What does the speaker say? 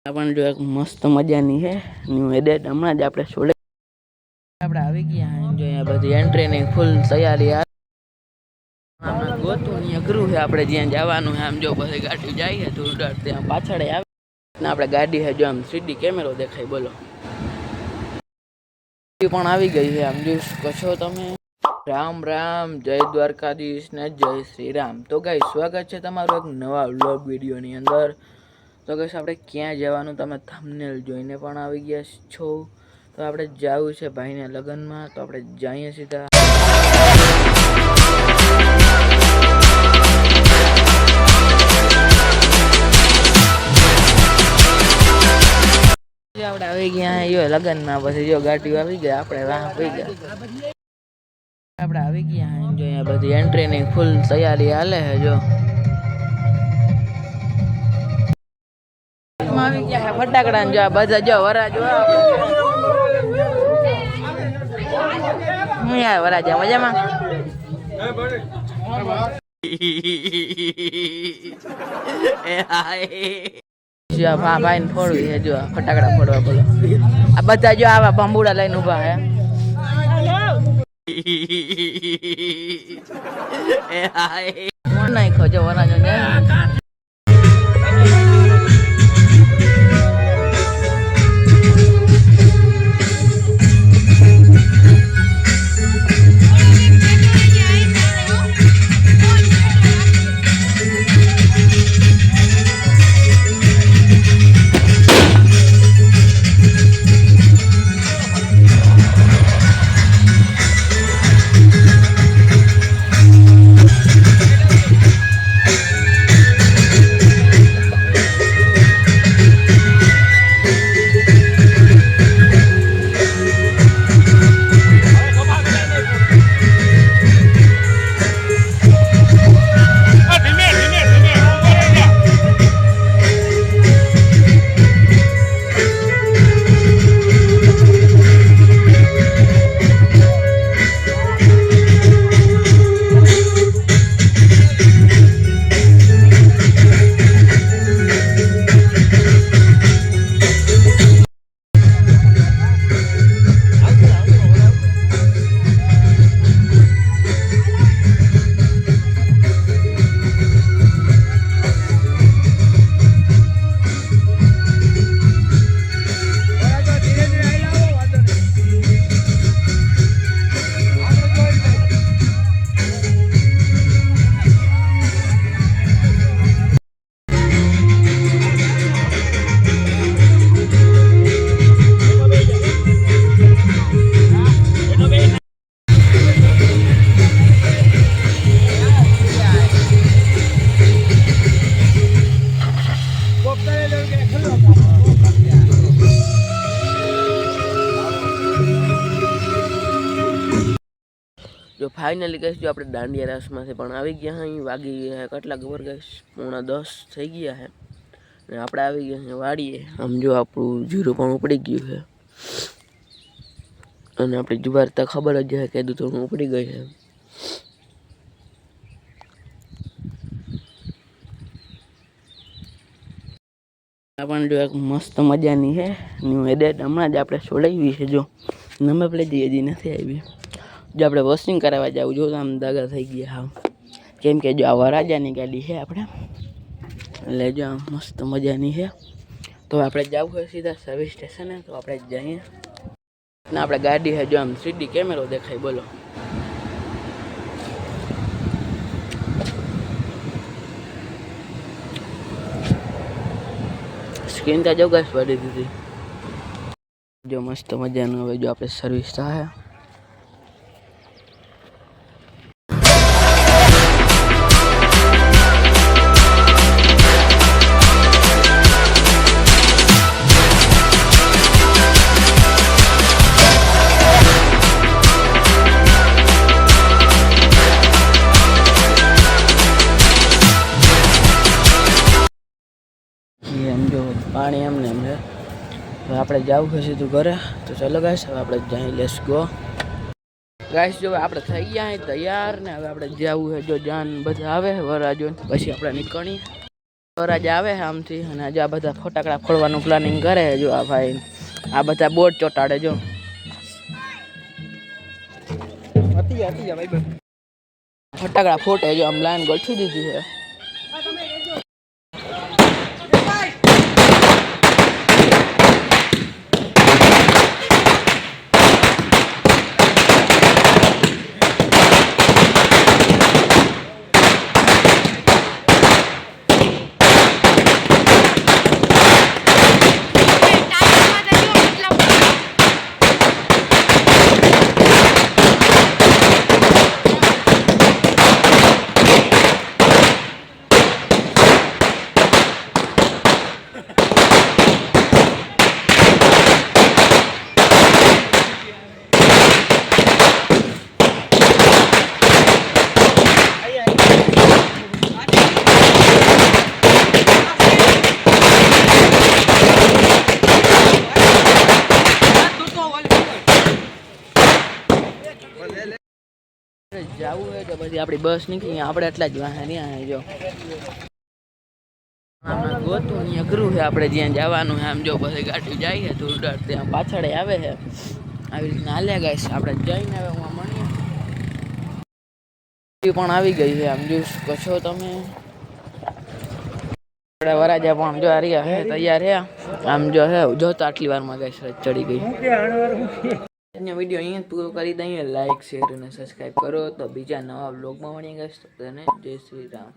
પણ જો એક મસ્ત મજાની છે ન્યુ એડેટ હમણાં જ આપણે છોડે આપણે આવી ગયા જો અહીંયા બધી એન્ટ્રીની ફૂલ તૈયારી હમણાં ગોતું ને અઘરું છે આપણે જ્યાં જવાનું છે આમ જો બધી ગાડી જાય છે ધૂળધાર ત્યાં પાછળ આવે ને આપણે ગાડી છે જો આમ સીધી કેમેરો દેખાય બોલો પણ આવી ગઈ છે આમ જોઈ શકો છો તમે રામ રામ જય દ્વારકાધીશ ને જય શ્રી રામ તો ગાઈસ સ્વાગત છે તમારું એક નવા વ્લોગ વિડીયોની અંદર તો ગાઈસ આપણે ક્યાં જવાનું તમે થંબનેલ જોઈને પણ આવી ગયા છો તો આપણે જવું છે ભાઈના લગ્નમાં તો આપણે જઈએ સીધા આપણે આવી ગયા જો લગ્નમાં પછી જો ગાડીઓ આવી ગયા આપણે વાહ પી ગયા આપણે આવી ગયા જો અહીંયા બધી એન્ટ્રીની ફૂલ તૈયારી હાલે છે જો આવી ગયા ફટાકડા જો બધા જો વરા જો હું યાર વરાજા મજામાં ભાઈ ને ફોડવી છે જો ફટાકડા ફોડવા બોલો આ બધા જો આવા બંબુડા લઈને ઉભા હે નાખો જો વરાજો ને જો ફાઇનલી કહીશ જો આપણે દાંડિયા રાસમાંથી પણ આવી ગયા અહીં વાગી ગયા કેટલા ખબર કહીશ 9:30 થઈ ગયા છે ને આપણે આવી ગયા છે વાડીએ આમ જો આપણું જીરું પણ ઉપડી ગયું છે અને આપણી જુવાર તો ખબર જ છે કીધું તો ઉપડી ગઈ છે આ પણ જો એક મસ્ત મજાની છે ન્યુ એડેટ હમણાં જ આપણે છોડાવી છે જો નંબર પ્લેટ હજી નથી આવી જો આપણે વોશિંગ કરાવવા જવું જો આમ દાગા થઈ ગયા હા કેમ કે જો આ વરાજાની ગાડી છે આપણે એટલે જો આમ મસ્ત મજાની છે તો આપણે જવું હોય સીધા સર્વિસ સ્ટેશને તો આપણે જઈએ ને આપણે ગાડી છે જો આમ સીધી કેમેરો દેખાય બોલો સ્ક્રીન તો જો ગાઈસ પડી દીધી જો મસ્ત મજાનું હવે જો આપણે સર્વિસ થાય એમ જો પાણી એમને એમ છે હવે આપણે જવું છે સીધું ઘરે તો ચાલો ગાઈસ હવે આપણે જઈ લેટ્સ ગો ગાઈસ જો આપણે થઈ ગયા અહીં તૈયાર ને હવે આપણે જવું છે જો જાન બધા આવે વરાજો પછી આપણે નીકળીએ વરરાજા આવે છે આમથી અને આજે આ બધા ફટાકડા ફોડવાનું પ્લાનિંગ કરે છે. જો આ ભાઈ આ બધા બોર્ડ ચોટાડે જો ફટાકડા ફોટે જો આમ લાઈન ગોઠવી દીધી છે. જવું હોય તો પછી આપણી બસ નીકળી આપણે એટલા જ વાહન ત્યાં જો ગોતું અહીંયા કરું છે આપણે જ્યાં જવાનું છે. આમ જો પછી ગાડી જાય છે દૂર ત્યાં પાછળ આવે છે આવી રીતના હાલ્યા ગાઈશ આપણે જઈને હવે હું મળીએ પણ આવી ગઈ છે. આમ જોઈ શકો છો તમે આપણે વરાજા પણ જો રહ્યા છે તૈયાર છે. આમ જો હે જોતા આટલી વારમાં ગાઈશ ચડી ગઈ. વિડીયો અહીંયા પૂરો કરી દઈએ. લાઈક શેર અને સબસ્ક્રાઈબ કરો તો બીજા નવા વ્લોગમાં મળીએ. જય શ્રી રામ.